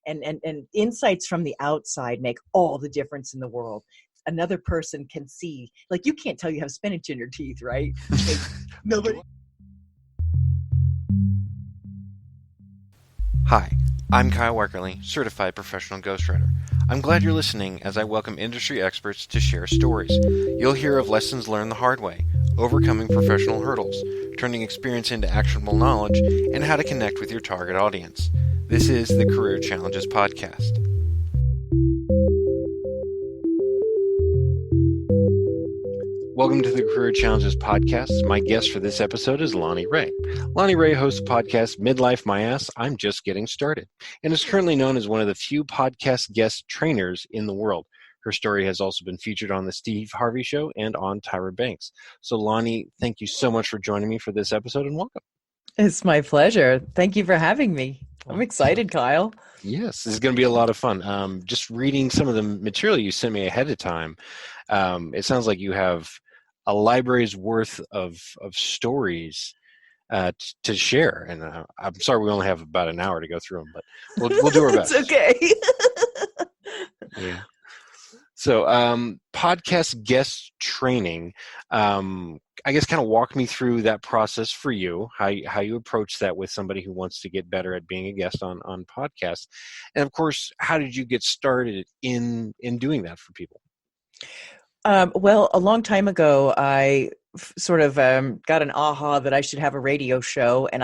and insights from the outside make all the difference in the world. Another person can see, like, you can't tell you have spinach in your teeth, right? Like, nobody. Hi, I'm Kyle Weckerly, certified professional ghostwriter. I'm glad you're listening as I welcome industry experts to share stories. You'll hear of lessons learned the hard way, overcoming professional hurdles, turning experience into actionable knowledge, and how to connect with your target audience. This is the Career Challenges Podcast. Welcome to the Career Challenges Podcast. My guest for this episode is Lonnee Rey. Lonnee Rey hosts the podcast Midlife My Ass, I'm Just Getting Started, and is currently known as one of the few podcast guest trainers in the world. Her story has also been featured on The Steve Harvey Show and on Tyra Banks. So Lonnee, thank you so much for joining me for this episode, and welcome. It's my pleasure. Thank you for having me. I'm excited, Kyle. Yes, this is going to be a lot of fun. Just reading some of the material you sent me ahead of time, it sounds like you have a library's worth of stories to share. And I'm sorry we only have about an hour to go through them, but we'll do our best. It's okay. Yeah. So podcast guest training, I guess kind of walk me through that process for you, how you approach that with somebody who wants to get better at being a guest on podcasts. And of course, how did you get started in doing that for people? Well, a long time ago, I sort of got an aha that I should have a radio show, and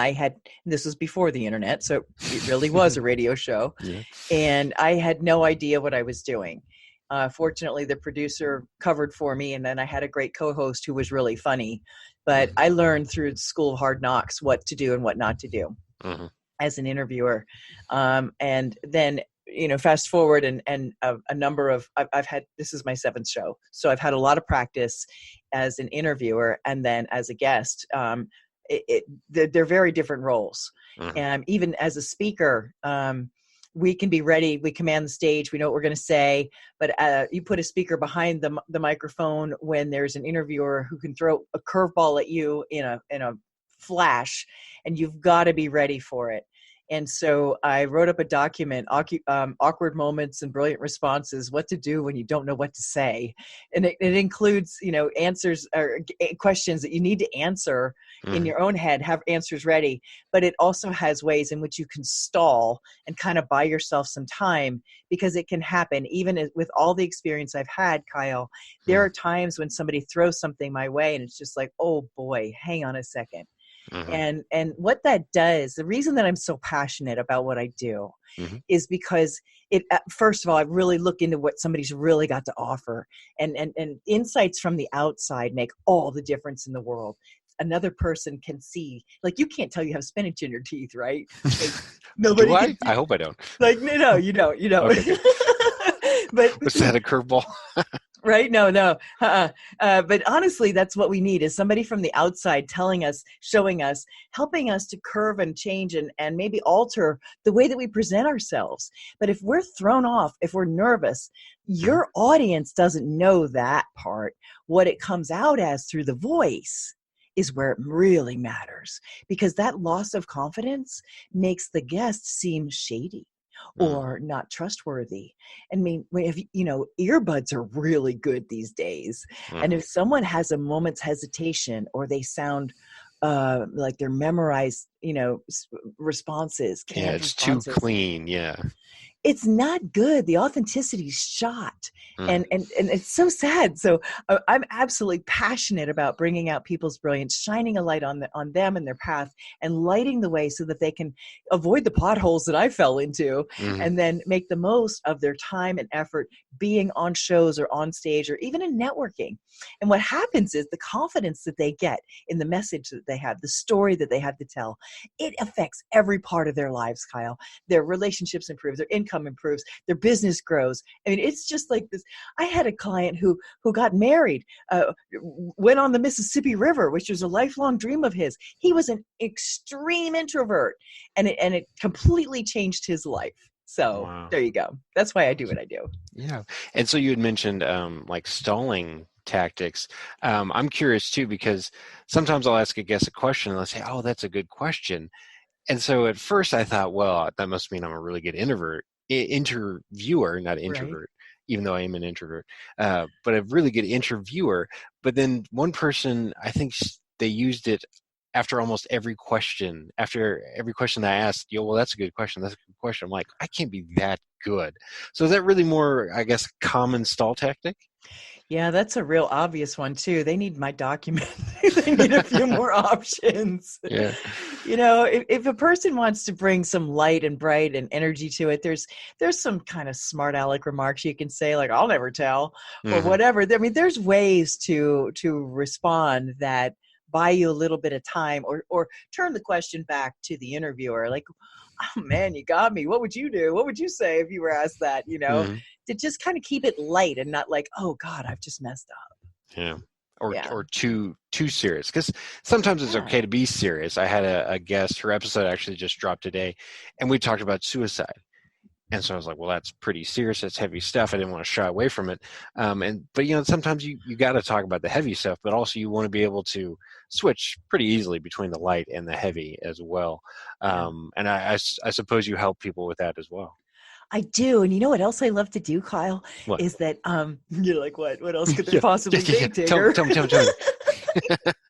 this was before the internet, so it really was a radio show, Yeah. And I had no idea what I was doing. Fortunately, the producer covered for me, and then I had a great co-host who was really funny, but I learned through the School of Hard Knocks what to do and what not to do as an interviewer. And then, fast forward and a number of, I've had, this is my 7th show. So I've had a lot of practice as an interviewer and then as a guest. They're very different roles. And even as a speaker, we can be ready. We command the stage. We know what we're going to say, but you put a speaker behind the microphone when there's an interviewer who can throw a curveball at you in a flash, and you've got to be ready for it. And so I wrote up a document, awkward moments and brilliant responses, what to do when you don't know what to say. And it includes, answers or questions that you need to answer in your own head, have answers ready. But it also has ways in which you can stall and kind of buy yourself some time, because it can happen. Even with all the experience I've had, Kyle, there are times when somebody throws something my way and it's just like, oh boy, hang on a second. And what that does, the reason that I'm so passionate about what I do is because first of all, I really look into what somebody's really got to offer, and insights from the outside make all the difference in the world. Another person can see, like, you can't tell you have spinach in your teeth, right? Like, nobody. Do I? I hope I don't. Like, no, you don't. Okay. But was that a curveball? Right? No. But honestly, that's what we need, is somebody from the outside telling us, showing us, helping us to curve and change and maybe alter the way that we present ourselves. But if we're thrown off, if we're nervous, your audience doesn't know that part. What it comes out as through the voice is where it really matters, because that loss of confidence makes the guest seem shady or not trustworthy. I mean, if earbuds are really good these days, and if someone has a moment's hesitation or they sound like they're memorized, responses, it's too clean. Yeah. It's not good. The authenticity is shot. And it's so sad. So I'm absolutely passionate about bringing out people's brilliance, shining a light on them and their path, and lighting the way so that they can avoid the potholes that I fell into, and then make the most of their time and effort being on shows or on stage or even in networking. And what happens is the confidence that they get in the message that they have, the story that they have to tell, it affects every part of their lives, Kyle. Their relationships improve, their income improves, their business grows. I mean, it's just like this. I had a client who got married, went on the Mississippi River, which was a lifelong dream of his. He was an extreme introvert, and it completely changed his life. So There you go. That's why I do what I do. Yeah. And so you had mentioned like stalling tactics. I'm curious too, because sometimes I'll ask a guest a question and they'll say, oh, that's a good question. And so at first I thought, well, that must mean I'm a really good interviewer, not Right. introvert, even though I am an introvert, but a really good interviewer. But then one person, I think they used it after almost every question. After every question that I asked, well, that's a good question. That's a good question. I'm like, I can't be that good. So is that really more, I guess, common stall tactic? Yeah, that's a real obvious one too. They need my document. They need a few more options. Yeah. If a person wants to bring some light and bright and energy to it, there's some kind of smart aleck remarks you can say, like "I'll never tell" or Hmm. whatever. I mean, there's ways to respond that buy you a little bit of time, or turn the question back to the interviewer, like, "Oh man, you got me. What would you do? What would you say if you were asked that?" Hmm. To just kind of keep it light and not like, "Oh God, I've just messed up." Yeah. Or Yeah. or too serious, because sometimes it's Yeah. okay to be serious. I had a guest, her episode actually just dropped today, and we talked about suicide. And so I was like, well, that's pretty serious. That's heavy stuff. I didn't want to shy away from it. But sometimes you got to talk about the heavy stuff, but also you want to be able to switch pretty easily between the light and the heavy as well. Yeah. And I suppose you help people with that as well. I do. And you know what else I love to do, Kyle? What? Is that you're like, what? What else could there Yeah, yeah, possibly yeah. be, Tell me, Tigger? tell me, tell me, tell me.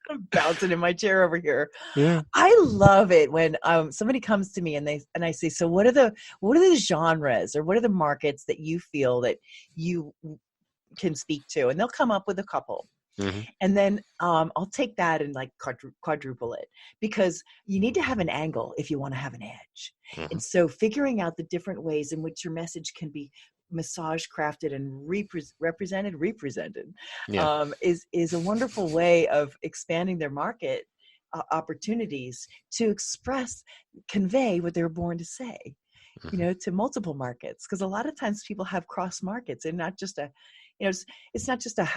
I'm bouncing in my chair over here. Yeah. I love it when somebody comes to me and I say, so what are the genres or what are the markets that you feel that you can speak to? And they'll come up with a couple. Hmm. And then I'll take that and like quadruple it, because you need to have an angle if you want to have an edge. Hmm. And so figuring out the different ways in which your message can be massage crafted and represented Yeah. is a wonderful way of expanding their market opportunities to convey what they're born to say, Hmm. to multiple markets. Because a lot of times people have cross markets and not just it's not just I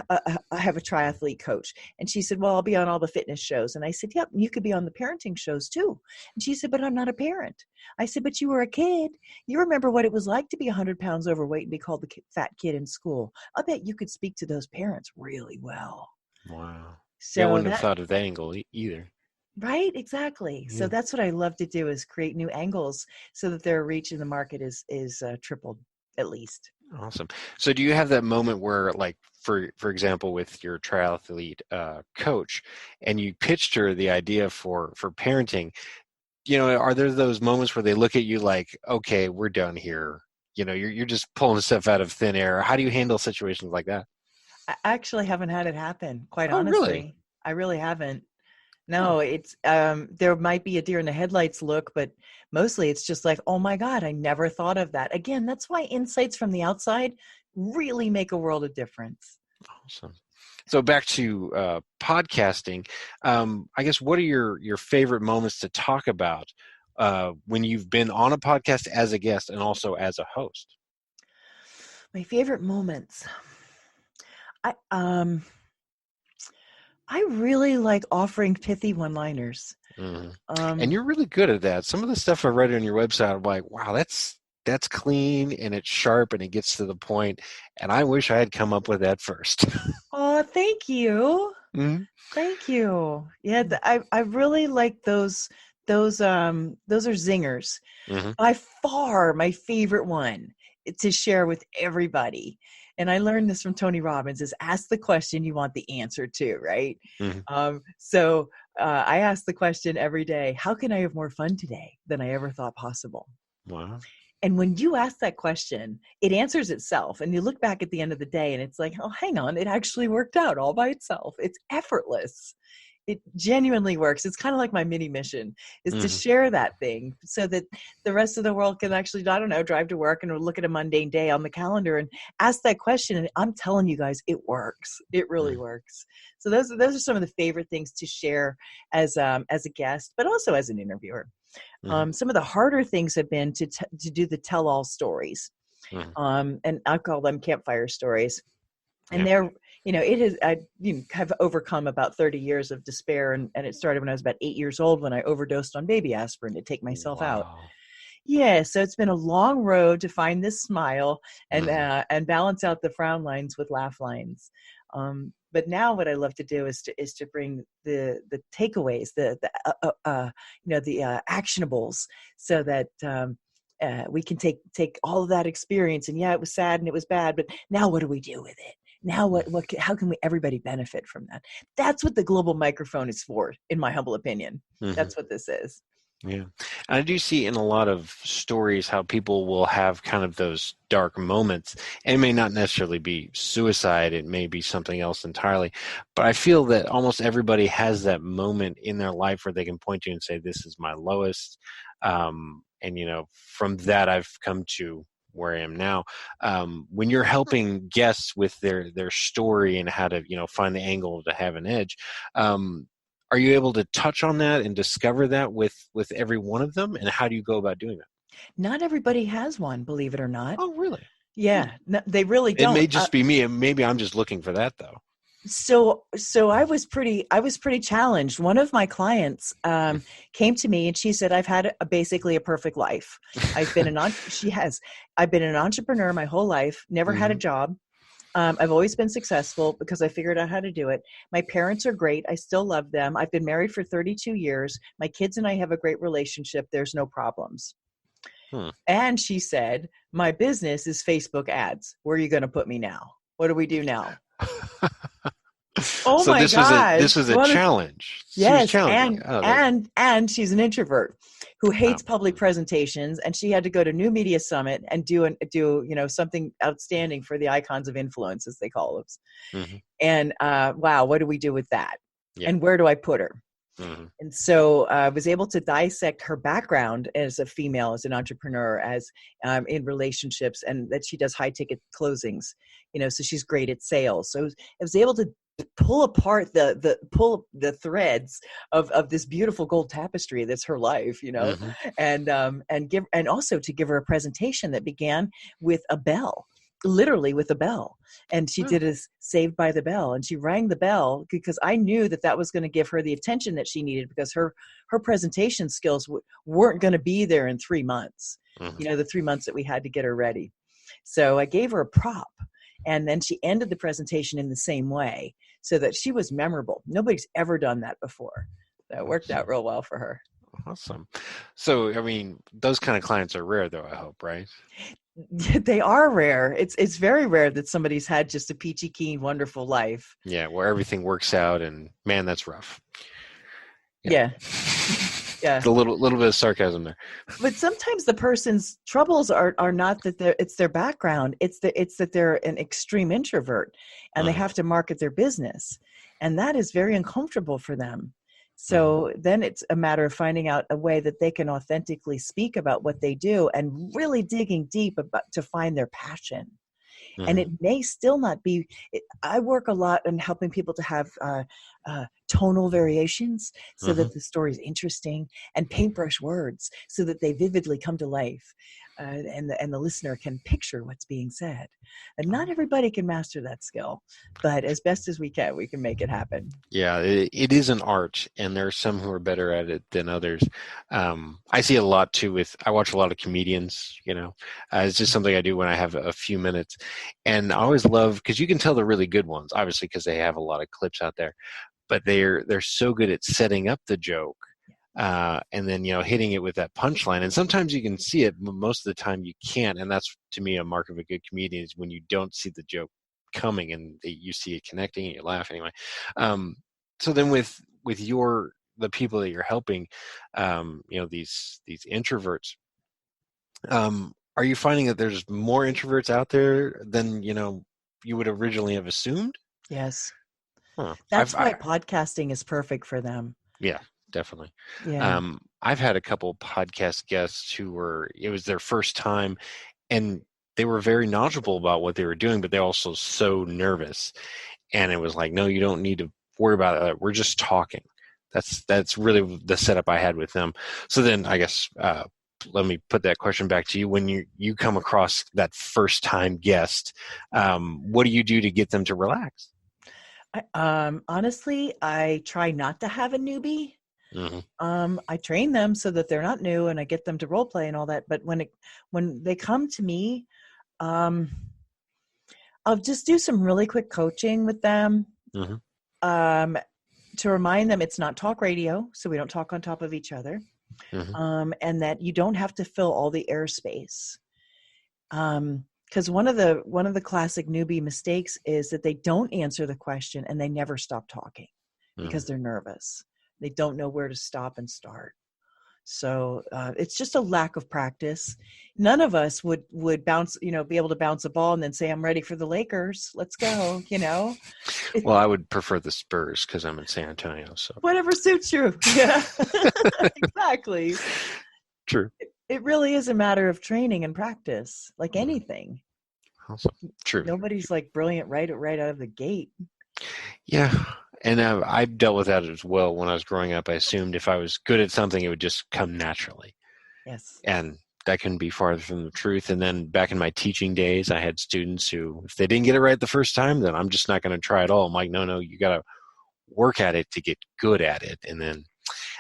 have a triathlete coach. And she said, well, I'll be on all the fitness shows. And I said, yep, you could be on the parenting shows too. And she said, but I'm not a parent. I said, but you were a kid. You remember what it was like to be 100 pounds overweight and be called the fat kid in school. I bet you could speak to those parents really well. Wow. Yeah, I So wouldn't have that, thought of that angle either. right, exactly. So Yeah. that's what I love to do, is create new angles so that their reach in the market is tripled at least. Awesome. So do you have that moment where, like, for example, with your triathlete coach, and you pitched her the idea for parenting, are there those moments where they look at you like, okay, we're done here? You're just pulling stuff out of thin air. How do you handle situations like that? I actually haven't had it happen, quite Oh, really? honestly. I really haven't. Huh. No, it's there might be a deer in the headlights look, but mostly it's just like, oh my God, I never thought of that. Again, that's why insights from the outside really make a world of difference. Awesome. So back to podcasting. I guess, what are your favorite moments to talk about when you've been on a podcast as a guest and also as a host? My favorite moments. I um I really like offering pithy one-liners. Hmm. And Um you're really good at that. Some of the stuff I read on your website, I'm like, wow, that's clean and it's sharp and it gets to the point. And I wish I had come up with that first. oh, thank you. Hmm. Thank you. Yeah, I really like those are zingers. Hmm. By far my favorite one to share with everybody. And I learned this from Tony Robbins, is ask the question you want the answer to, right? Hmm. I ask the question every day, how can I have more fun today than I ever thought possible? Wow. And when you ask that question, it answers itself. And you look back at the end of the day and it's like, oh, hang on, it actually worked out all by itself. It's effortless. It genuinely works. It's kind of like my mini mission, is to Hmm. share that thing so that the rest of the world can actually, I don't know, drive to work and look at a mundane day on the calendar and ask that question. And I'm telling you guys, it works. It really works. So those are some of the favorite things to share as a guest, but also as an interviewer. Hmm. Some of the harder things have been to do the tell-all stories, Hmm. and I call them campfire stories. And Yeah. they're, it is, I have overcome about 30 years of despair, and it started when I was about 8 years old when I overdosed on baby aspirin to take myself out. Wow. Yeah, so it's been a long road to find this smile Hmm. and balance out the frown lines with laugh lines. But now what I love to do is to bring the takeaways, the actionables, so that we can take all of that experience, and yeah, it was sad and it was bad, but now what do we do with it? Now how can everybody benefit from that? That's what the global microphone is for, in my humble opinion. Mm-hmm. That's what this is. Yeah. And I do see in a lot of stories how people will have kind of those dark moments. And it may not necessarily be suicide, it may be something else entirely. But I feel that almost everybody has that moment in their life where they can point to and say, this is my lowest. And, from that, I've come to where I am now. When you're helping guests with their story and how to, find the angle to have an edge, are you able to touch on that and discover that with every one of them? And how do you go about doing that? Not everybody has one, believe it or not. Oh, really? Yeah, no, they really It don't. may just be me, and maybe I'm just looking for that, though. So I was pretty challenged. One of my clients came to me and she said, I've had basically a perfect life. I've been an entrepreneur my whole life, never had a job. I've always been successful because I figured out how to do it. My parents are great. I still love them. I've been married for 32 years. My kids and I have a great relationship. There's no problems. And she said, my business is Facebook ads. Where are you going to put me now? What do we do now? Oh, so my gosh. This was a challenge. Yes. And she's an introvert who hates public presentations, and she had to go to New Media Summit and do something outstanding for the icons of influence, as they call them. Mm-hmm. And wow, what do we do with that? Yeah. And where do I put her? Mm-hmm. And so I was able to dissect her background as a female, as an entrepreneur, as in relationships, and that she does high ticket closings, so she's great at sales. So I was able to pull apart the threads of this beautiful gold tapestry that's her life, mm-hmm. and also to give her a presentation that began with a bell. Literally with a bell. And she did a Saved by the Bell, and she rang the bell because I knew that was going to give her the attention that she needed, because her presentation skills weren't going to be there in 3 months, mm-hmm. The 3 months that we had to get her ready. So I gave her a prop, and then she ended the presentation in the same way so that she was memorable. Nobody's ever done that before. That worked out real well for her. Awesome. So, those kind of clients are rare, though, I hope, right? They are rare. It's very rare that somebody's had just a peachy keen, wonderful life. Yeah, where everything works out, and man, that's rough. Yeah. Yeah. A little bit of sarcasm there. But sometimes the person's troubles are not that it's their background. It's that they're an extreme introvert, and they have to market their business, and that is very uncomfortable for them. So then it's a matter of finding out a way that they can authentically speak about what they do and really digging deep to find their passion. Mm-hmm. And it may still not be, I work a lot on helping people to have tonal variations so that the story is interesting, and paintbrush words so that they vividly come to life. And the listener can picture what's being said. And not everybody can master that skill, but as best as we can make it happen. Yeah, it is an art, and there are some who are better at it than others. I see it a lot too I watch a lot of comedians, it's just something I do when I have a few minutes. And I always love, because you can tell the really good ones, obviously, because they have a lot of clips out there, but they're so good at setting up the joke. And then, hitting it with that punchline. And sometimes you can see it, but most of the time you can't. And that's, to me, a mark of a good comedian, is when you don't see the joke coming and you see it connecting and you laugh anyway. So then with the people that you're helping, these introverts, are you finding that there's more introverts out there than, you would originally have assumed? Yes. That's why podcasting is perfect for them. Yeah. Definitely. Yeah. I've had a couple podcast guests it was their first time, and they were very knowledgeable about what they were doing, but they're also so nervous. And it was like, no, you don't need to worry about it. We're just talking. That's really the setup I had with them. So then I guess, let me put that question back to you. When you come across that first time guest, what do you do to get them to relax? Honestly, I try not to have a newbie. Mm-hmm. I train them so that they're not new, and I get them to role play and all that. But when they come to me, I'll just do some really quick coaching with them, to remind them it's not talk radio, so we don't talk on top of each other. and that you don't have to fill all the airspace. Because one of the classic newbie mistakes is that they don't answer the question and they never stop talking because they're nervous. They don't know where to stop and start. So it's just a lack of practice. None of us would bounce, be able to bounce a ball and then say, "I'm ready for the Lakers. Let's go." Well, I would prefer the Spurs because I'm in San Antonio. So Whatever suits you. Yeah, exactly. True. It really is a matter of training and practice, like anything. Awesome. True. Nobody's like brilliant right out of the gate. Yeah. And I've dealt with that as well. When I was growing up, I assumed if I was good at something, it would just come naturally. Yes. And that couldn't be farther from the truth. And then back in my teaching days, I had students who, if they didn't get it right the first time, then I'm just not going to try at all. I'm like, no, you got to work at it to get good at it. And then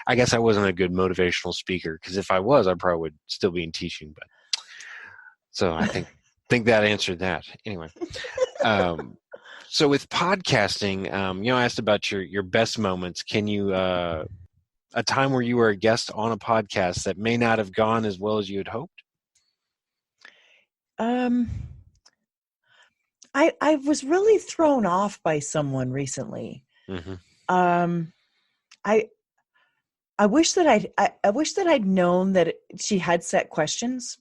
I guess I wasn't a good motivational speaker, because if I was, I probably would still be in teaching. But so I think that answered that. Anyway. So with podcasting, I asked about your best moments. Can you, a time where you were a guest on a podcast that may not have gone as well as you had hoped? I was really thrown off by someone recently. I wish that I'd known that she had set questions.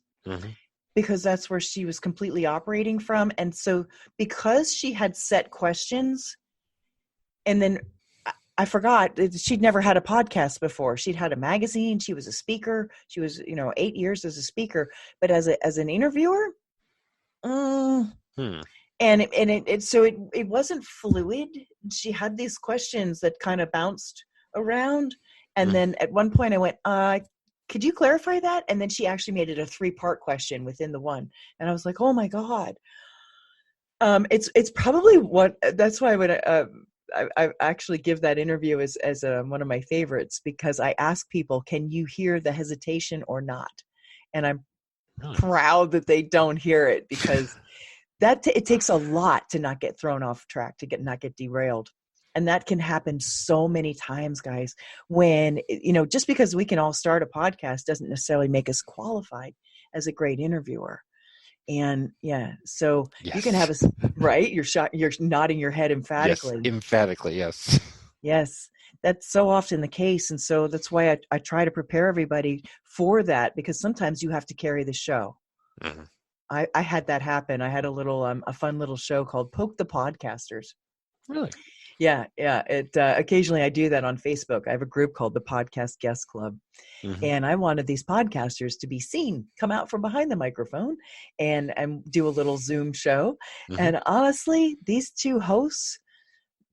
Because that's where she was completely operating from. And so because she had set questions, and then I forgot, she'd never had a podcast before. She'd had a magazine. She was a speaker. She was, 8 years as a speaker, but as an interviewer, and it wasn't fluid. She had these questions that kind of bounced around. And then at one point I went, could you clarify that? And then she actually made it a 3-part question within the one. And I was like, oh my God. It's probably that's why when I actually give that interview as one of my favorites, because I ask people, can you hear the hesitation or not? And I'm proud that they don't hear it, because it takes a lot to not get thrown off track, not get derailed. And that can happen so many times, guys, when, just because we can all start a podcast doesn't necessarily make us qualified as a great interviewer. And so yes. You can have right. You're nodding your head emphatically. Yes, emphatically. Yes. Yes. That's so often the case. And so that's why I try to prepare everybody for that, because sometimes you have to carry the show. I had that happen. I had a fun little show called Poke the Podcasters. Really? Yeah. It occasionally I do that on Facebook. I have a group called the Podcast Guest Club, and I wanted these podcasters to be seen, come out from behind the microphone, and do a little Zoom show. And honestly, these two hosts,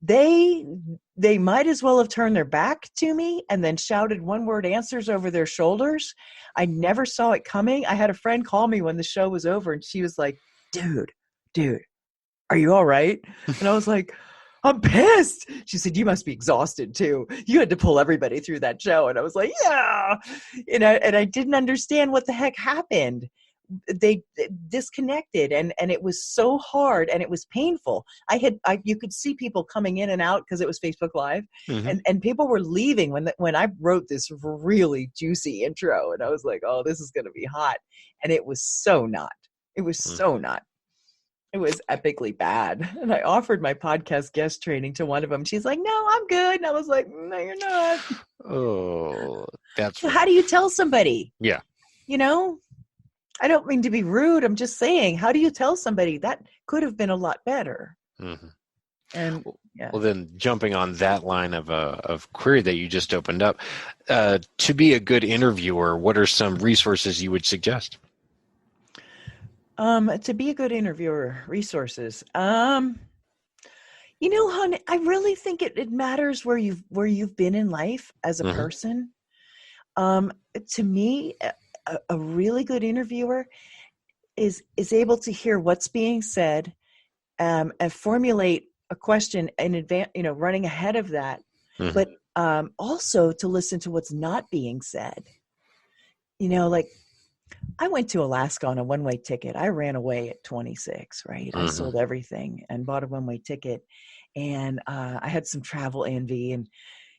they might as well have turned their back to me and then shouted one-word answers over their shoulders. I never saw it coming. I had a friend call me when the show was over, and she was like, "Dude, are you all right?" And I was like, "I'm pissed." She said, "You must be exhausted too. You had to pull everybody through that show." And I was like, "Yeah." And I didn't understand what the heck happened. They disconnected, and it was so hard, and it was painful. You could see people coming in and out because it was Facebook Live, and people were leaving when I wrote this really juicy intro, and I was like, "Oh, this is going to be hot." And it was so not. It was so not. It was epically bad. And I offered my podcast guest training to one of them. She's like, "No, I'm good." And I was like, "No, you're not." Oh, that's so. How do you tell somebody? Yeah. I don't mean to be rude. I'm just saying, how do you tell somebody that could have been a lot better? And well, then jumping on that line of query that you just opened up, to be a good interviewer, what are some resources you would suggest? To be a good interviewer, resources. Hon, I really think it matters where you've been in life as a person. To me, a really good interviewer is able to hear what's being said, and formulate a question in advance, running ahead of that, but also to listen to what's not being said. Like, I went to Alaska on a one-way ticket. I ran away at 26, right? I sold everything and bought a one-way ticket, and I had some travel envy, and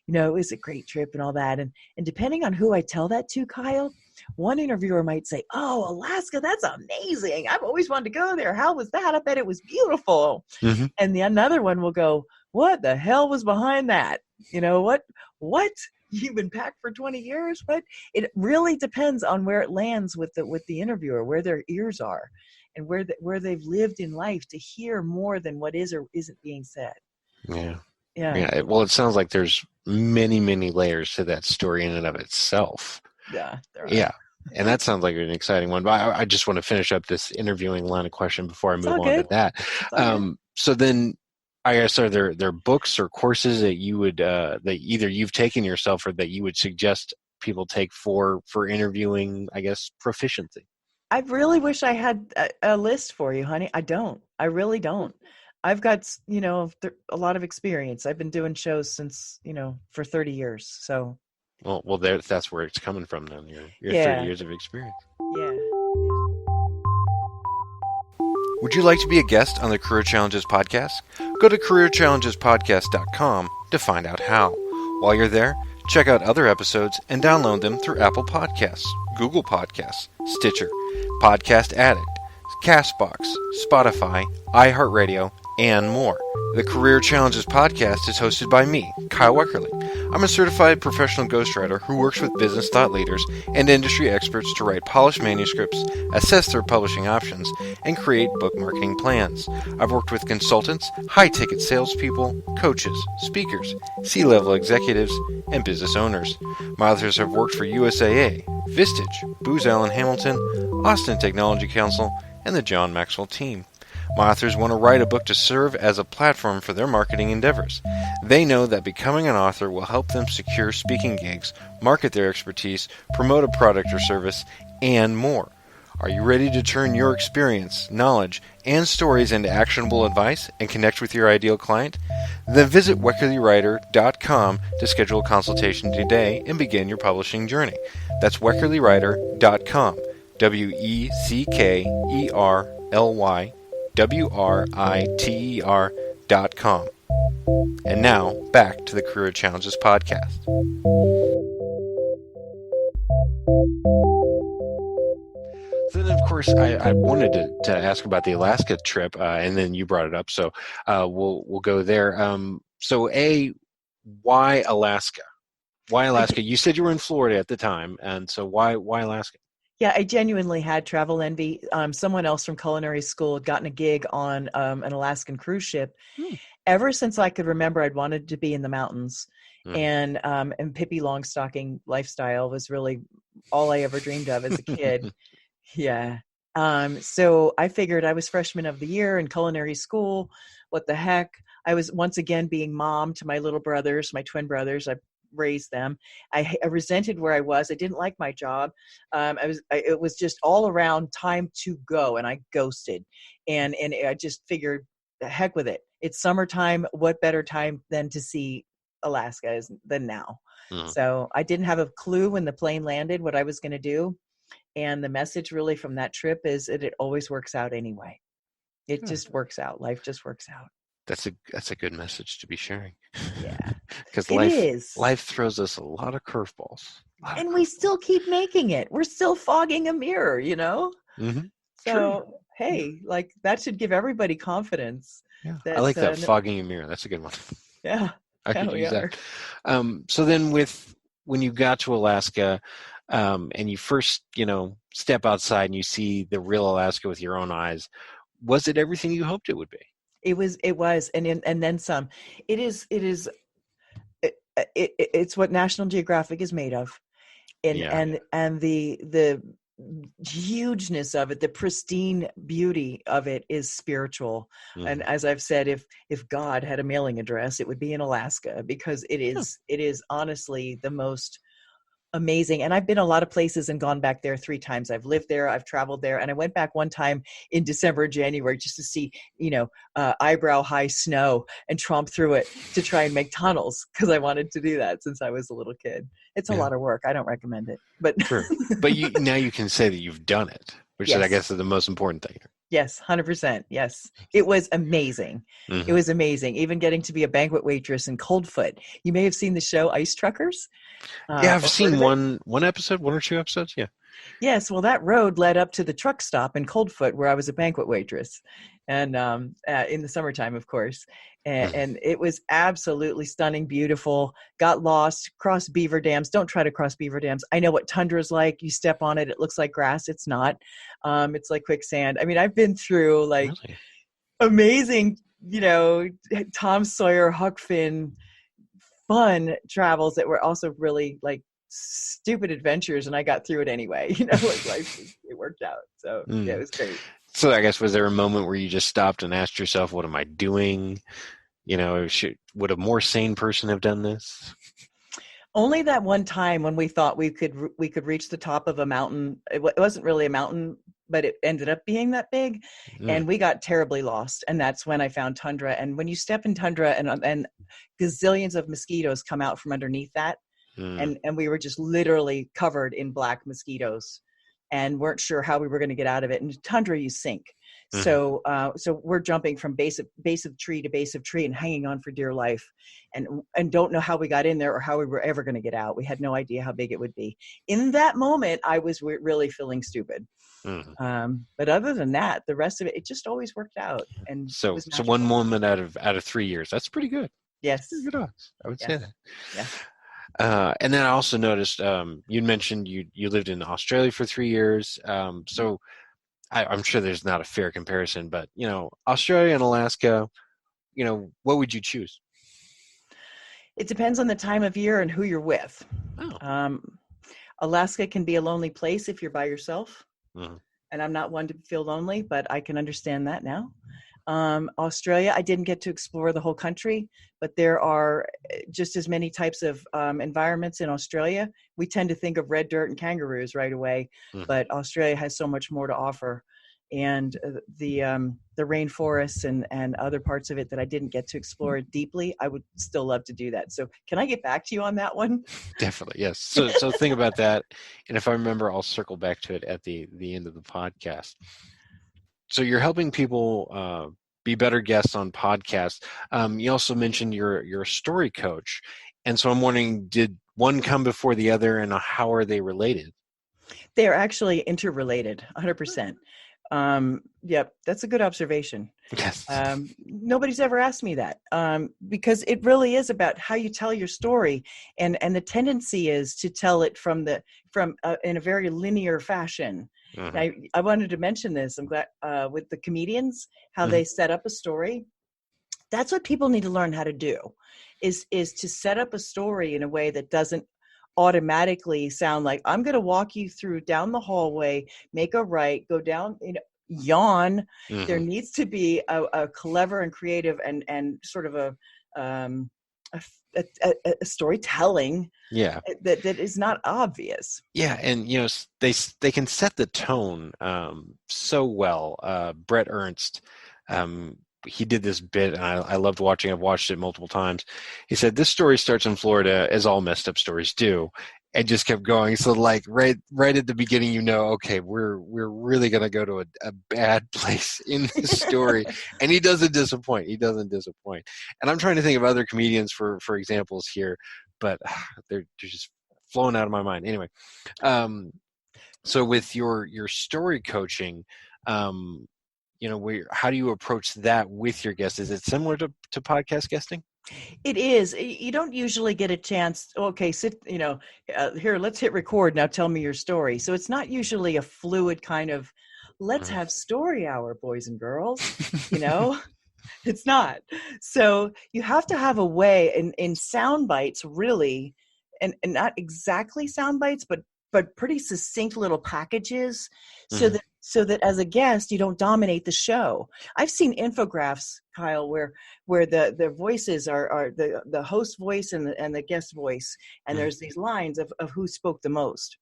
it was a great trip and all that. And depending on who I tell that to, Kyle, one interviewer might say, "Oh, Alaska, that's amazing. I've always wanted to go there. How was that? I bet it was beautiful." Mm-hmm. And the another one will go, "What the hell was behind that? What? You've been packed for 20 years? But it really depends on where it lands with the interviewer, where their ears are, and where they've lived in life to hear more than what is or isn't being said. Yeah. Yeah. Well, it sounds like there's many, many layers to that story in and of itself. Yeah, there are. Yeah. And that sounds like an exciting one. But I just want to finish up this interviewing line of question before I It's move all on to good. that. It's all good. So then, I guess, are there books or courses that you would that either you've taken yourself or that you would suggest people take for interviewing, I guess, proficiency? I really wish I had a list for you, honey. I don't. I really don't. I've got, a lot of experience. I've been doing shows since, for 30 years. So, Well, that's where it's coming from then. Your 30 yeah. years of experience. Yeah. Would you like to be a guest on the Career Challenges podcast? Go to careerchallengespodcast.com to find out how. While you're there, check out other episodes and download them through Apple Podcasts, Google Podcasts, Stitcher, Podcast Addict, Castbox, Spotify, iHeartRadio, and more. The Career Challenges podcast is hosted by me, Kyle Weckerly. I'm a certified professional ghostwriter who works with business thought leaders and industry experts to write polished manuscripts, assess their publishing options, and create book marketing plans. I've worked with consultants, high-ticket salespeople, coaches, speakers, C-level executives, and business owners. My authors have worked for USAA, Vistage, Booz Allen Hamilton, Austin Technology Council, and the John Maxwell team. My authors want to write a book to serve as a platform for their marketing endeavors. They know that becoming an author will help them secure speaking gigs, market their expertise, promote a product or service, and more. Are you ready to turn your experience, knowledge, and stories into actionable advice and connect with your ideal client? Then visit WeckerlyWriter.com to schedule a consultation today and begin your publishing journey. That's WeckerlyWriter.com. WeckerlyWriter.com. And now, back to the Career Challenges podcast. So then, of course, I wanted to ask about the Alaska trip, and then you brought it up, so we'll go there. So, why Alaska? Why Alaska? You said you were in Florida at the time, and so why Alaska? Yeah, I genuinely had travel envy. Someone else from culinary school had gotten a gig on an Alaskan cruise ship. Ever since I could remember, I'd wanted to be in the mountains, and Pippi Longstocking lifestyle was really all I ever dreamed of as a kid. Yeah. So I figured I was freshman of the year in culinary school. What the heck? I was once again being mom to my little brothers, my twin brothers. I raised them. I resented where I was. I didn't like my job. It was just all around time to go, and I ghosted. And I just figured, the heck with it. It's summertime. What better time than to see Alaska than now? So I didn't have a clue when the plane landed what I was going to do. And the message really from that trip is that it always works out anyway. It just works out. Life just works out. That's a good message to be sharing. Yeah, because life throws us a lot of curveballs, and we still keep making it. We're still fogging a mirror, Mm-hmm. So True. Hey, like that should give everybody confidence. Yeah, I like that, fogging a mirror. That's a good one. Yeah, I could use that. So then, when you got to Alaska, and you first, step outside and you see the real Alaska with your own eyes, was it everything you hoped it would be? It was, and then some. It's what National Geographic is made of, and the hugeness of it, the pristine beauty of it is spiritual. And as I've said, if God had a mailing address, it would be in Alaska, because it is honestly the most amazing. And I've been a lot of places and gone back there 3 times. I've lived there, I've traveled there, and I went back one time in December, January, just to see, eyebrow high snow and tromp through it to try and make tunnels, because I wanted to do that since I was a little kid. It's a lot of work. I don't recommend it, but sure. But now you can say that you've done it, which is, I guess, is the most important thing. Yes, 100%. Yes. It was amazing. It Hmm. was amazing. Even getting to be a banquet waitress in Coldfoot. You may have seen the show Ice Truckers, Yeah, I've or heard seen of it. one episode, one or two episodes. Yeah. Yes, well, that road led up to the truck stop in Coldfoot, where I was a banquet waitress, and in the summertime, of course. And, Hmm. and it was absolutely stunning, beautiful. Got lost, crossed beaver dams. Don't try to cross beaver dams. I know what tundra is like. You step on it, it looks like grass. It's not. It's like quicksand. I mean, I've been through like Really? amazing, Tom Sawyer, Huck Finn, fun travels that were also really like stupid adventures, and I got through it anyway. Like it worked out. So yeah, it Mm. was great. So I guess was there a moment where you just stopped and asked yourself, "What am I doing?" Would a more sane person have done this? Only that one time when we thought we could reach the top of a mountain. It wasn't really a mountain, but it ended up being that big, Mm. and we got terribly lost. And that's when I found tundra. And when you step in tundra, and gazillions of mosquitoes come out from underneath that, Mm. and we were just literally covered in black mosquitoes and weren't sure how we were going to get out of it. And tundra, you sink. Mhm. So we're jumping from base of tree to base of tree and hanging on for dear life, and don't know how we got in there or how we were ever going to get out. We had no idea how big it would be. In that moment, I was really feeling stupid. Mhm. But other than that, the rest of it just always worked out, and it So was one magical. moment out of 3 years. That's pretty good. That's pretty Yes. good odds. I would say Yes. that. Yeah. And then I also noticed you mentioned you lived in Australia for 3 years. So I'm sure there's not a fair comparison, but Australia and Alaska, what would you choose? It depends on the time of year and who you're with. Oh. Um, Alaska can be a lonely place if you're by yourself, Mhm. and I'm not one to feel lonely, but I can understand that now. Australia, I didn't get to explore the whole country, but there are just as many types of environments in Australia. We tend to think of red dirt and kangaroos right away, Mhm. but Australia has so much more to offer. And the rainforests and other parts of it that I didn't get to explore deeply, I would still love to do that. So, can I get back to you on that one? Definitely, yes. So think about that, and if I remember, I'll circle back to it at the end of the podcast. So you're helping people be better guests on podcasts. You also mentioned you're a story coach, and so I'm wondering, did one come before the other, and how are they related? They are actually interrelated, 100%. Yep, that's a good observation. Yes. Nobody's ever asked me that, because it really is about how you tell your story, and the tendency is to tell it from in a very linear fashion. Hmm. I wanted to mention this. I'm glad with the comedians, how Hmm. they set up a story. That's what people need to learn how to do, is to set up a story in a way that doesn't automatically sound like I'm going to walk you through down the hallway, make a right, go down, yawn. There Hmm. needs to be a clever and creative and sort of um, a, a storytelling Yeah. that is not obvious. Yeah, and they can set the tone so well. Brett Ernst, um, he did this bit, and I loved watching. I've watched it multiple times. He said this story starts in Florida, as all messed up stories do, and just kept going. So like right at the beginning, okay, we're really gonna go to a bad place in this story, and he doesn't disappoint. He doesn't disappoint. And I'm trying to think of other comedians for examples here, but they're just flowing out of my mind. Anyway, um, so with your story coaching, um, how do you approach that with your guests? Is it similar to podcast guesting? It is. You don't usually get a chance. Okay, sit. Here. Let's hit record now. Tell me your story. So it's not usually a fluid kind of. Let's Mhm. have story hour, boys and girls. You know, it's not. So you have to have a way in sound bites, really, and not exactly sound bites, but pretty succinct little packages, so Mhm. that as a guest you don't dominate the show. I've seen infographics, Kyle, where the voices are the host voice and the guest voice, and Mhm. there's these lines of who spoke the most,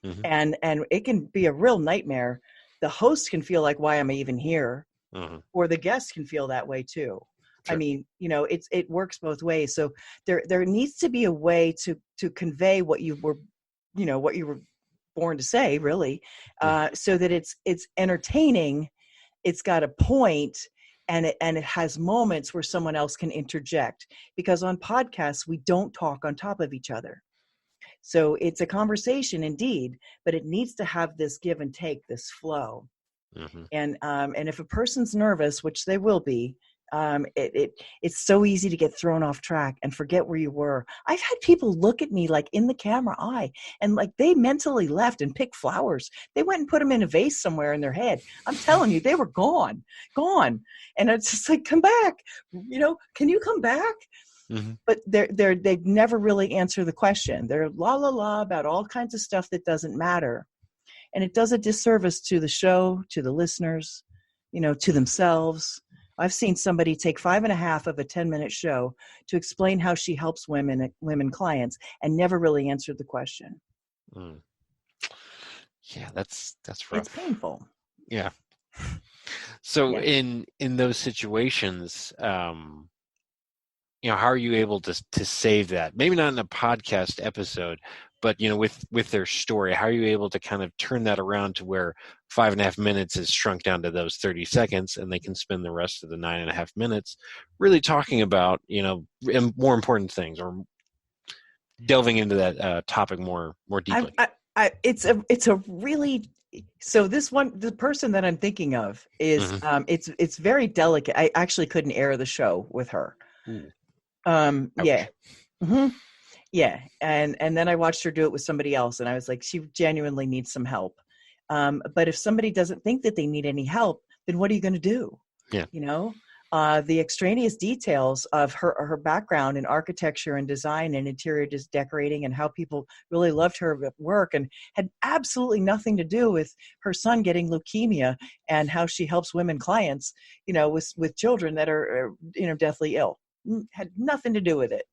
Mhm. and it can be a real nightmare. The host can feel like, why am I even here? Mhm. Or the guests can feel that way too. I Sure. mean, it works both ways. So there needs to be a way to convey what you were born to say, really, Mhm. so that it's entertaining it's got a point, and it has moments where someone else can interject, because on podcasts we don't talk on top of each other. So it's a conversation indeed, but it needs to have this give and take, this flow. Mm-hmm. And if a person's nervous, which they will be, it's so easy to get thrown off track and forget where you were. I've had people look at me like in the camera eye, and like they mentally left and picked flowers. They went and put them in a vase somewhere in their head. I'm telling you, they were gone. And it's just like, come back, can you come back? Mm-hmm. But they never really answer the question. They're la la la about all kinds of stuff that doesn't matter. And it does a disservice to the show, to the listeners, to themselves. I've seen somebody take 5.5 of a 10-minute show to explain how she helps women clients, and never really answered the question. Mm. Yeah, that's rough. It's painful. Yeah. So Yeah. in those situations, how are you able to save that? Maybe not in a podcast episode, but with their story, how are you able to kind of turn that around to where 5.5 minutes is shrunk down to those 30 seconds, and they can spend the rest of the 9.5 minutes really talking about more important things, or delving into that topic more deeply? It's a really, so the person that I'm thinking of is Mm-hmm. it's very delicate. I actually couldn't air the show with her. Ooh. Yeah. Mm-hmm. Yeah. And then I watched her do it with somebody else, and I was like, she genuinely needs some help. But if somebody doesn't think that they need any help, then what are you going to do? Yeah. The extraneous details of her background in architecture and design and interior decorating, and how people really loved her work, and had absolutely nothing to do with her son getting leukemia, and how she helps women clients, with children that are, deathly ill. Had nothing to do with it.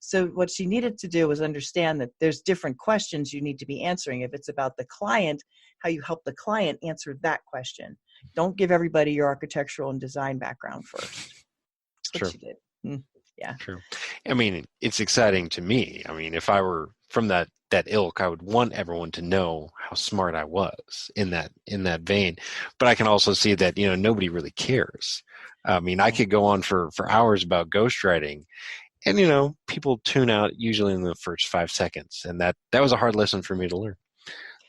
So what she needed to do was understand that there's different questions you need to be answering. If it's about the client, how you help the client answer that question. Don't give everybody your architectural and design background first. That's what True. she did. Yeah. True. I mean, it's exciting to me. I mean, if I were from that ilk, I would want everyone to know how smart I was in that vein. But I can also see that nobody really cares. I mean, I could go on for hours about ghostwriting, and people tune out usually in the first 5 seconds, and that was a hard lesson for me to learn.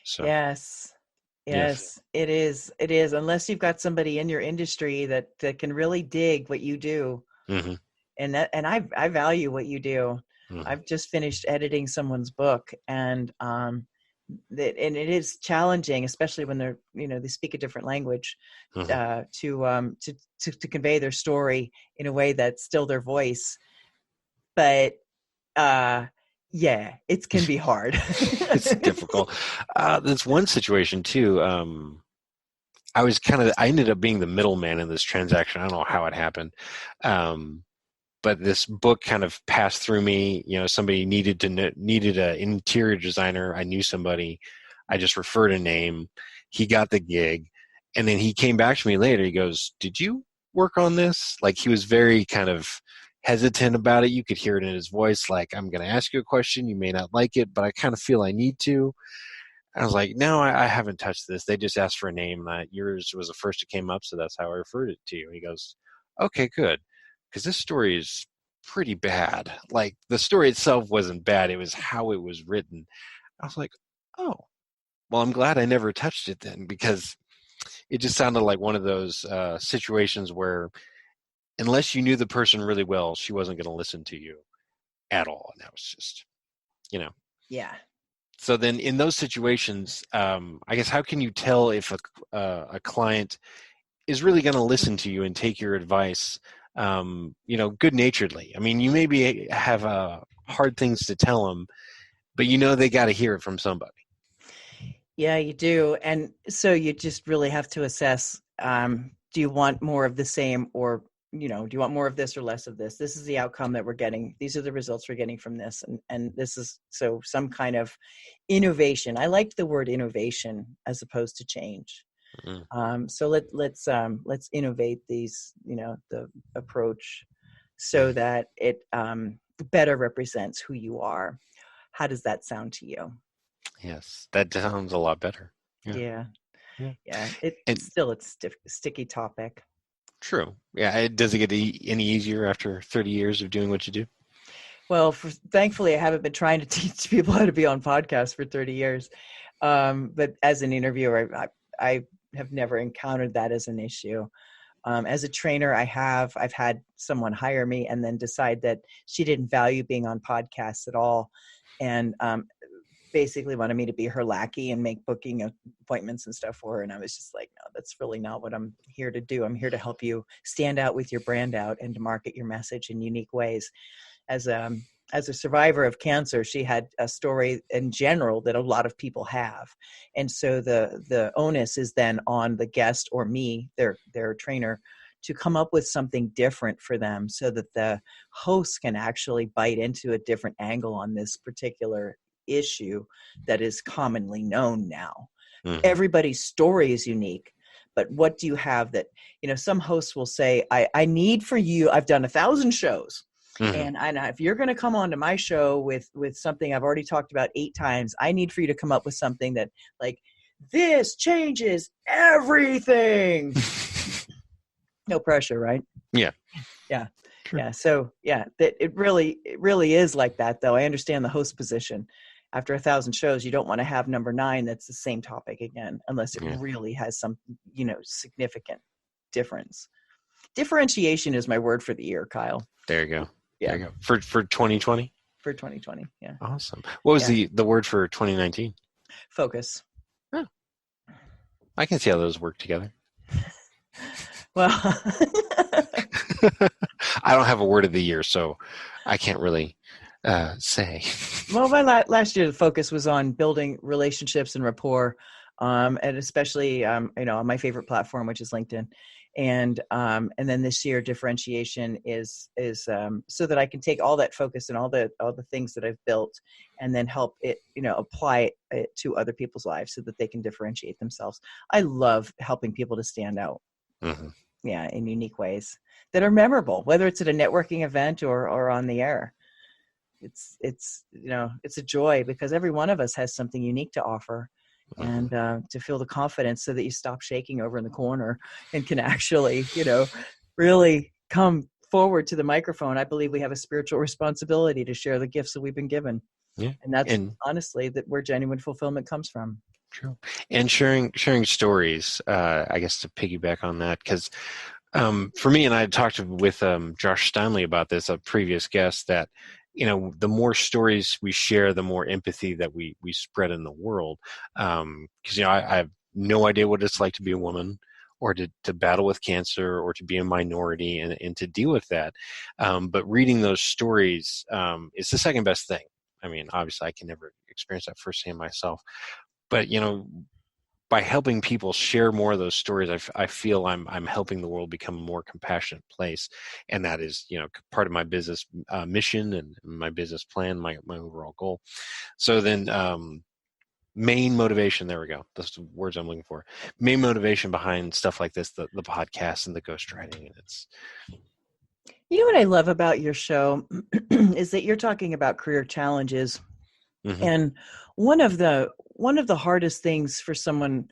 So Yes. yes. It is. It is. Unless you've got somebody in your industry that can really dig what you do. Mm-hmm. And I value what you do. Mm-hmm. I've just finished editing someone's book, and it is challenging, especially when they're they speak a different language, Mm-hmm. to convey their story in a way that's still their voice. But yeah, it can be hard. It's difficult. There's one situation too. I ended up being the middleman in this transaction. I don't know how it happened. But this book kind of passed through me. Somebody needed an interior designer. I knew somebody. I just referred a name. He got the gig, and then he came back to me later. He goes, "Did you work on this?" Like, he was very kind of hesitant about it. You could hear it in his voice. Like, "I'm going to ask you a question. You may not like it, but I kind of feel I need to." I was like, "No, I haven't touched this. They just asked for a name. Yours was the first that came up, so that's how I referred it to you." And he goes, "Okay, good. Because this story is pretty bad. Like, the story itself wasn't bad. It was how it was written." I was like, "Oh, well, I'm glad I never touched it then," because it just sounded like one of those situations where, unless you knew the person really well, she wasn't going to listen to you at all. And that was just, Yeah. So then in those situations, I guess, how can you tell if a client is really going to listen to you and take your advice, good naturedly? I mean, you maybe have hard things to tell them, but they got to hear it from somebody. Yeah, you do. And so you just really have to assess, do you want more of the same, or, do you want more of this or less of this? This is the outcome that we're getting. These are the results we're getting from this. And this is, so some kind of innovation. I liked the word innovation as opposed to change. Mm-hmm. So let's innovate these, the approach, so that it better represents who you are. How does that sound to you? Yes, that sounds a lot better. Yeah. Yeah. Yeah. Yeah, And it's sticky topic. true. Yeah. Does it get any easier after 30 years of doing what you do? Well, thankfully, I haven't been trying to teach people how to be on podcasts for 30 years. But as an interviewer, I have never encountered that as an issue. As a trainer, I've had someone hire me and then decide that she didn't value being on podcasts at all, and basically wanted me to be her lackey and make booking appointments and stuff for her. And I was just like, no, that's really not what I'm here to do. I'm here to help you stand out with your brand out and to market your message in unique ways. As a survivor of cancer, she had a story in general that a lot of people have, and so the onus is then on the guest or me, their trainer, to come up with something different for them, so that the host can actually bite into a different angle on this particular issue that is commonly known now. Mm-hmm. Everybody's story is unique. But what do you have that, some hosts will say, I need for you, I've done 1,000 shows. Mm-hmm. And if you're going to come on to my show with something I've already talked about 8 times, I need for you to come up with something that, like, this changes everything. No pressure, right? Yeah. Yeah. True. Yeah. So yeah, that it really is like that, though. I understand the host position. After 1,000 shows, you don't want to have number 9 that's the same topic again, unless it really has some, significant difference. Differentiation is my word for the year, Kyle. There you go. Yeah. There you go. For 2020? For 2020, yeah. Awesome. What was the word for 2019? Focus. Oh. I can see how those work together. Well, I don't have a word of the year, so I can't really say. Well, last year the focus was on building relationships and rapport, and especially on my favorite platform, which is LinkedIn. And then this year, differentiation is so that I can take all that focus and all the things that I've built, and then help it, apply it to other people's lives so that they can differentiate themselves. I love helping people to stand out, in unique ways that are memorable, whether it's at a networking event or on the air. It's a joy, because every one of us has something unique to offer. And to feel the confidence so that you stop shaking over in the corner and can actually, really come forward to the microphone. I believe we have a spiritual responsibility to share the gifts that we've been given. Yeah. And that's honestly where genuine fulfillment comes from. True. And sharing stories, I guess, to piggyback on that, because for me, and I had talked with Josh Stanley about this, a previous guest, that the more stories we share, the more empathy that we spread in the world. Because I have no idea what it's like to be a woman, or to battle with cancer, or to be a minority, and to deal with that. But reading those stories is the second best thing. I mean, obviously, I can never experience that firsthand myself, but by helping people share more of those stories, I feel I'm helping the world become a more compassionate place, and that is part of my business mission and my business plan, my overall goal. So then, main motivation. There we go. That's the words I'm looking for. Main motivation behind stuff like this, the podcast and the ghostwriting, and it's. What I love about your show is that you're talking about career challenges, and one of the hardest things for someone,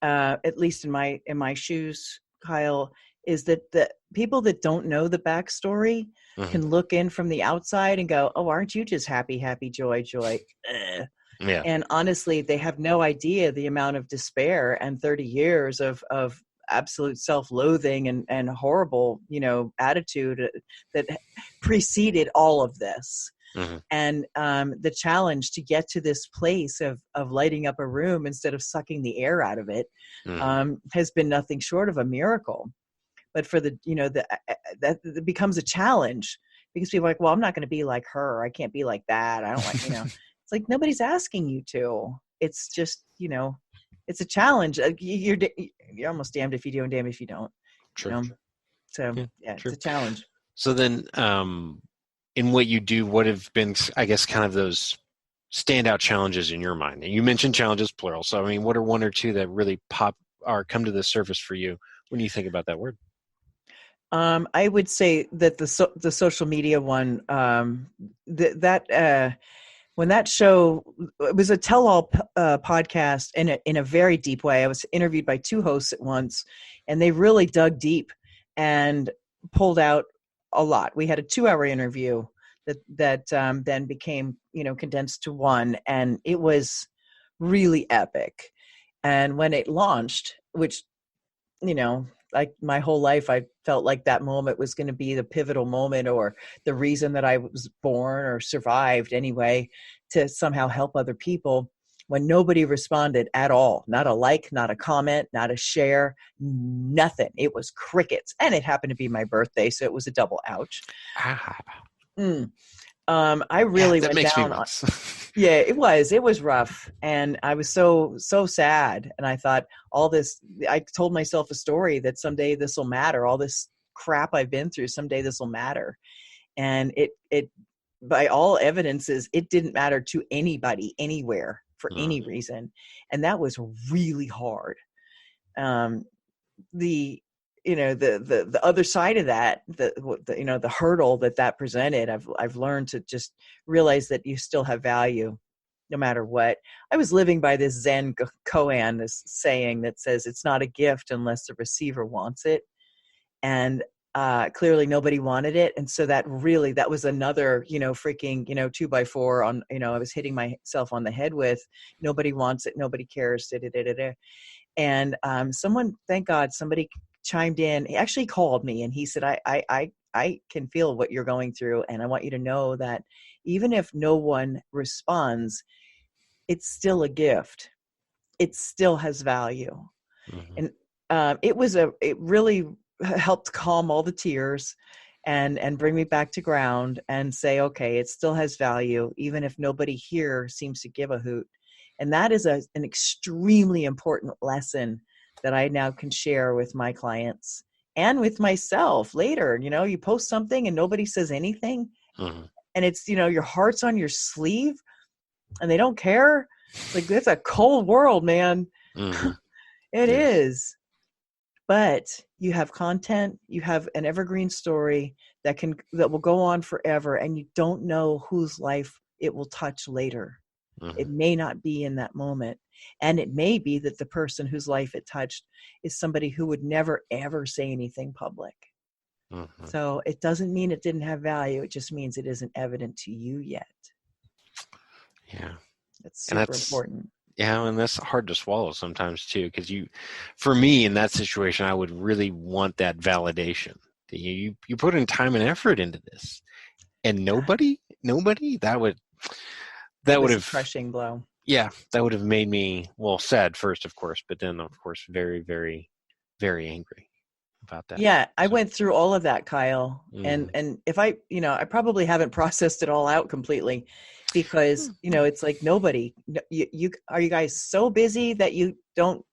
at least in my shoes, Kyle, is that the people that don't know the backstory can look in from the outside and go, "Oh, aren't you just happy, joy?" Yeah. And honestly, they have no idea the amount of despair and 30 years of absolute self-loathing and horrible, attitude that preceded all of this. And the challenge to get to this place of lighting up a room instead of sucking the air out of it has been nothing short of a miracle. But for that becomes a challenge, because people are like, well, I'm not going to be like her. I can't be like that. I don't like, it's like, nobody's asking you to. It's just, it's a challenge. You're almost damned if you do and damned if you don't. True. So yeah, it's a challenge. So then, in what you do, what have been, I guess, kind of those standout challenges in your mind? And you mentioned challenges, plural. So, I mean, what are one or two that really pop or come to the surface for you when you think about that word? I would say that the social media one, when that show, it was a tell-all podcast in a very deep way. I was interviewed by two hosts at once, and they really dug deep and pulled out a lot. We had a 2-hour interview that then became, condensed to one, and it was really epic. And when it launched, which, like my whole life, I felt like that moment was going to be the pivotal moment or the reason that I was born or survived anyway, to somehow help other people. When nobody responded at all, not a like, not a comment, not a share, nothing. It was crickets. And it happened to be my birthday, so it was a double ouch. Ah. I really that went makes down me on, nuts. yeah, it was rough. And I was so sad. And I thought I told myself a story that someday this will matter. All this crap I've been through, someday this will matter. And it, by all evidences, it didn't matter to anybody, anywhere, for any reason. And that was really hard. The the other side of that, the hurdle that presented, I've learned to just realize that you still have value no matter what. I was living by this Zen koan, this saying that says it's not a gift unless the receiver wants it. And clearly nobody wanted it. And so that was another, freaking, 2x4 on, I was hitting myself on the head with. Nobody wants it. Nobody cares. Da, da, da, da, da. And thank God, somebody chimed in. He actually called me and he said, I can feel what you're going through. And I want you to know that even if no one responds, it's still a gift. It still has value. And it really helped calm all the tears and bring me back to ground and say, okay, it still has value, even if nobody here seems to give a hoot. And that is an extremely important lesson that I now can share with my clients and with myself later. You post something and nobody says anything, and it's, your heart's on your sleeve and they don't care. Like, it's a cold world, man. It is. But you have content, you have an evergreen story that will go on forever, and you don't know whose life it will touch later. It may not be in that moment. And it may be that the person whose life it touched is somebody who would never, ever say anything public. So it doesn't mean it didn't have value. It just means it isn't evident to you yet. Yeah. That's super important. Yeah, and that's hard to swallow sometimes too, because for me in that situation, I would really want that validation. You put in time and effort into this, and nobody, that would have a crushing blow. Yeah, that would have made me, sad first, of course, but then of course very, very, very angry about that. Yeah, I went through all of that, Kyle, and if I probably haven't processed it all out completely. Because it's like nobody. You are you guys so busy that you don't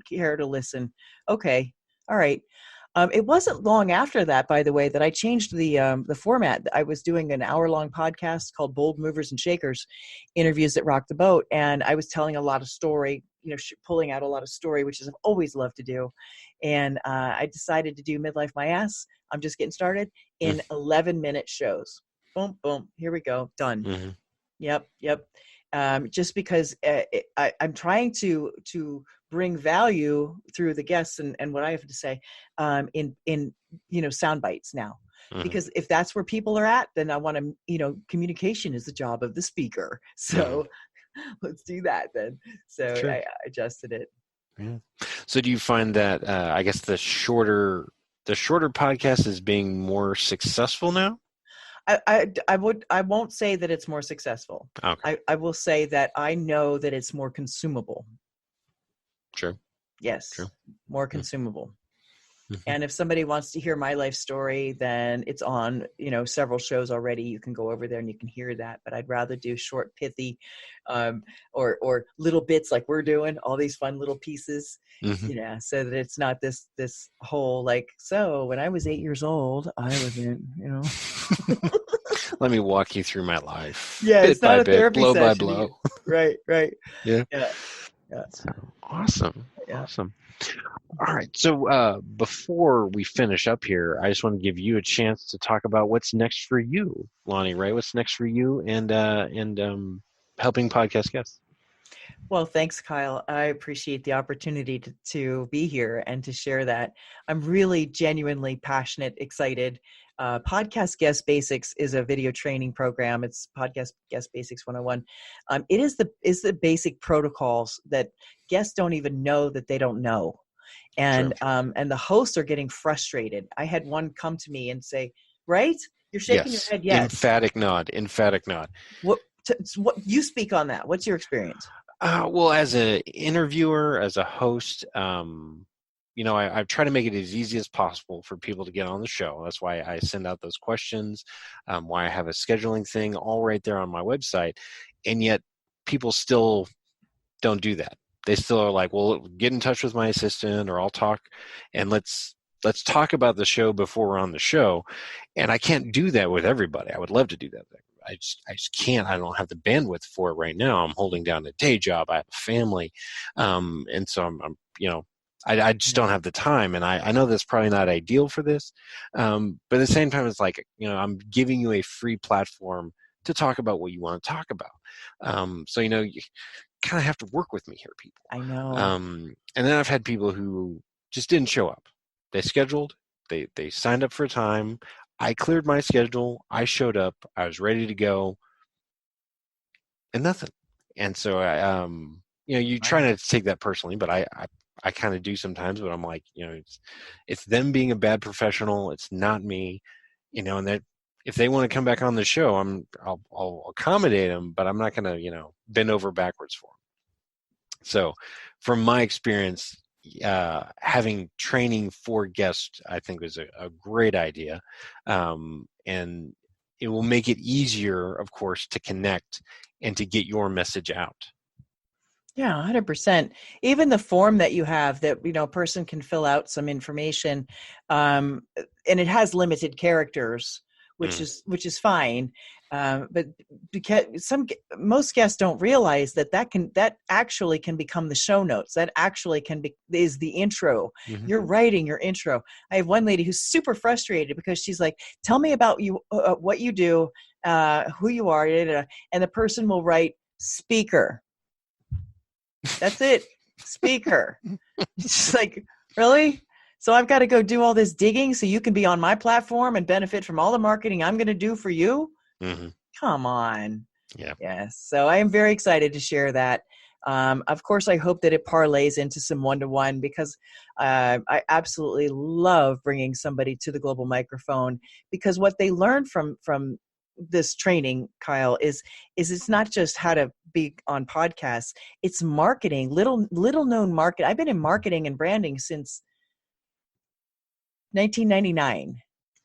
care to listen? Okay, all right. It wasn't long after that, by the way, that I changed the format. I was doing an hour-long podcast called "Bold Movers and Shakers," interviews that rock the boat, and I was telling a lot of story, pulling out a lot of story, which is I've always loved to do. And I decided to do Midlife My Ass. I'm just getting started in 11-minute shows. Boom, boom. Here we go. Done. Yep. Just because I'm trying to bring value through the guests and what I have to say in sound bites now. Because if that's where people are at, then I want to, communication is the job of the speaker. So let's do that then. So sure. I adjusted it. Yeah. So do you find that I guess the shorter podcast is being more successful now? I won't say that it's more successful. Okay. I will say that I know that it's more consumable. Sure. Yes. True. More consumable. And if somebody wants to hear my life story, then it's on, several shows already. You can go over there and you can hear that. But I'd rather do short, pithy, or little bits like we're doing, all these fun little pieces, so that it's not this whole so when I was 8 years old, I was in, Let me walk you through my life. Yeah, bit it's not a therapy blow session. By blow. Right. Yeah. So, awesome. Yeah. Awesome. All right. So before we finish up here, I just want to give you a chance to talk about what's next for you, Lonnee Rey. What's next for you, and helping podcast guests. Well, thanks, Kyle. I appreciate the opportunity to be here and to share that. I'm really genuinely passionate, excited. Podcast Guest Basics is a video training program. It's Podcast Guest Basics 101. It is the basic protocols that guests don't even know that they don't know. And the hosts are getting frustrated. I had one come to me and say, right? You're shaking your head, yes. Emphatic nod. What you speak on that? What's your experience? Well, as an interviewer, as a host, I try to make it as easy as possible for people to get on the show. That's why I send out those questions, why I have a scheduling thing all right there on my website. And yet people still don't do that. They still are like, well, get in touch with my assistant, or I'll talk, and let's talk about the show before we're on the show. And I can't do that with everybody. I would love to do that. I just can't. I don't have the bandwidth for it right now. I'm holding down a day job. I have a family. And so I just don't have the time. And I know that's probably not ideal for this. But at the same time, it's like, I'm giving you a free platform to talk about what you want to talk about. So, you kind of have to work with me here, people. I know. And then I've had people who just didn't show up. They scheduled, they signed up for a time. I cleared my schedule. I showed up. I was ready to go, and nothing. And so you try not to take that personally, but I kind of do sometimes. But I'm like, it's them being a bad professional. It's not me, and that if they want to come back on the show, I'll accommodate them, but I'm not going to, bend over backwards for them. So from my experience, having training for guests, I think was a great idea. And it will make it easier, of course, to connect and to get your message out. Yeah, 100%. Even the form that you have that, a person can fill out some information, and it has limited characters, which is fine. But because most guests don't realize that actually can become the show notes. That actually is the intro. Mm-hmm. You're writing your intro. I have one lady who's super frustrated because she's like, "Tell me about you, what you do, who you are," and the person will write speaker. That's it, speaker. It's like, really? So I've got to go do all this digging so you can be on my platform and benefit from all the marketing I'm going to do for you? Mm-hmm. Come on. Yeah. Yes. So I am very excited to share that. Of course, I hope that it parlays into some one-to-one, because I absolutely love bringing somebody to the global microphone, because what they learn from this training, Kyle, is it's not just how to be on podcasts. It's marketing, little known market. I've been in marketing and branding since 1999.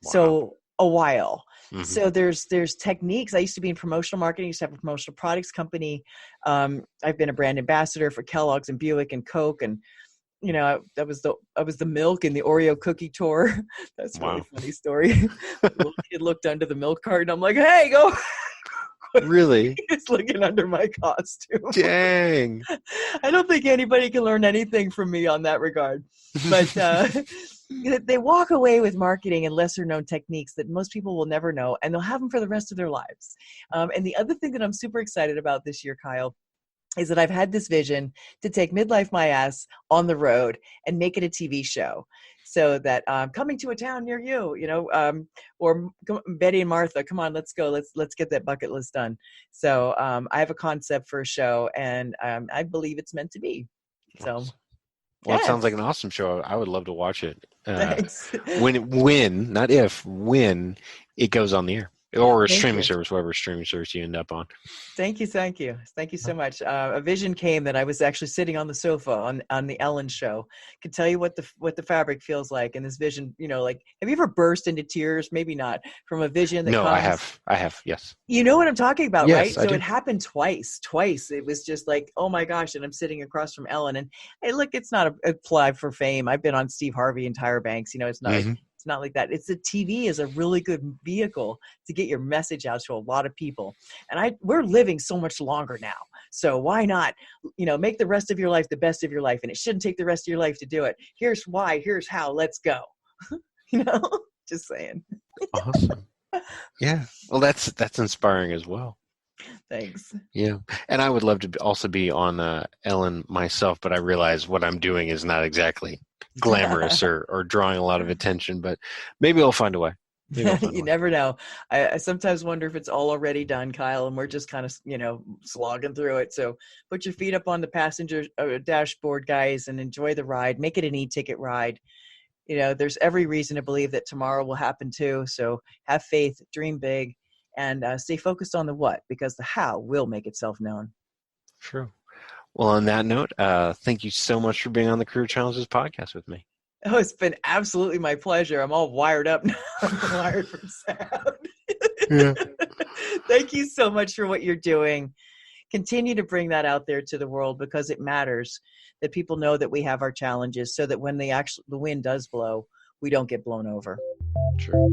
Wow. So a while. Mm-hmm. So there's techniques. I used to be in promotional marketing. I used to have a promotional products company. I've been a brand ambassador for Kellogg's and Buick and Coke, and I was the milk in the Oreo cookie tour. That's a really funny story. The little kid looked under the milk carton. I'm like, hey, go. Really? He's looking under my costume. Dang. I don't think anybody can learn anything from me on that regard. But they walk away with marketing and lesser known techniques that most people will never know, and they'll have them for the rest of their lives. And the other thing that I'm super excited about this year, Kyle, is that I've had this vision to take Midlife My Ass on the road and make it a TV show. So that coming to a town near you, or Betty and Martha, come on, let's go. Let's get that bucket list done. So I have a concept for a show, and I believe it's meant to be. So, well, yes. It sounds like an awesome show. I would love to watch it. Thanks. When, not if, when it goes on the air. Or a streaming service, whatever streaming service you end up on. Thank you so much. A vision came that I was actually sitting on the sofa on the Ellen show. Could tell you what the fabric feels like, and this vision, like, have you ever burst into tears? Maybe not, from a vision that No, comes. I have, yes. You know what I'm talking about, yes, right? I So do. It happened twice. It was just like, oh my gosh, and I'm sitting across from Ellen, and hey, look, it's not a fly for fame. I've been on Steve Harvey and Tyra Banks. It's not. Mm-hmm. It's not like that. It's the TV is a really good vehicle to get your message out to a lot of people. And we're living so much longer now. So why not, make the rest of your life the best of your life? And it shouldn't take the rest of your life to do it. Here's why, here's how, let's go. Just saying. Awesome. Yeah. Well, that's inspiring as well. Thanks. Yeah. And I would love to also be on Ellen myself, but I realize what I'm doing is not exactly glamorous or drawing a lot of attention, but maybe I'll find a way. Maybe I'll find a You way. never know. I sometimes wonder if it's all already done, Kyle, and we're just kind of, slogging through it. So put your feet up on the passenger dashboard, guys, and enjoy the ride. Make it an e-ticket ride. There's every reason to believe that tomorrow will happen too. So have faith, dream big, and stay focused on the what, because the how will make itself known. True. Well, on that note, thank you so much for being on the Career Challenges podcast with me. Oh, it's been absolutely my pleasure. I'm all wired up now. I'm wired from sound. Yeah. Thank you so much for what you're doing. Continue to bring that out there to the world, because it matters that people know that we have our challenges, so that when the wind does blow, we don't get blown over. True.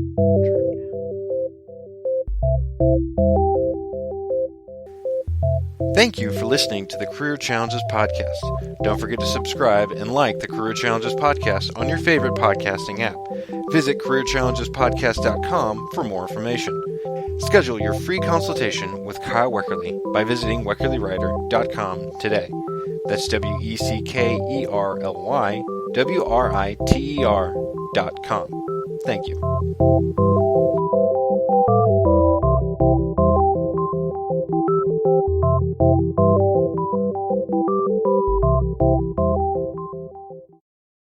Thank you for listening to the Career Challenges podcast. Don't forget to subscribe and like the Career Challenges podcast on your favorite podcasting app. Visit careerchallengespodcast.com for more information. Schedule your free consultation with Kyle Weckerly by visiting weckerlywriter.com today. That's WECKERLYWRITER.com. Thank you.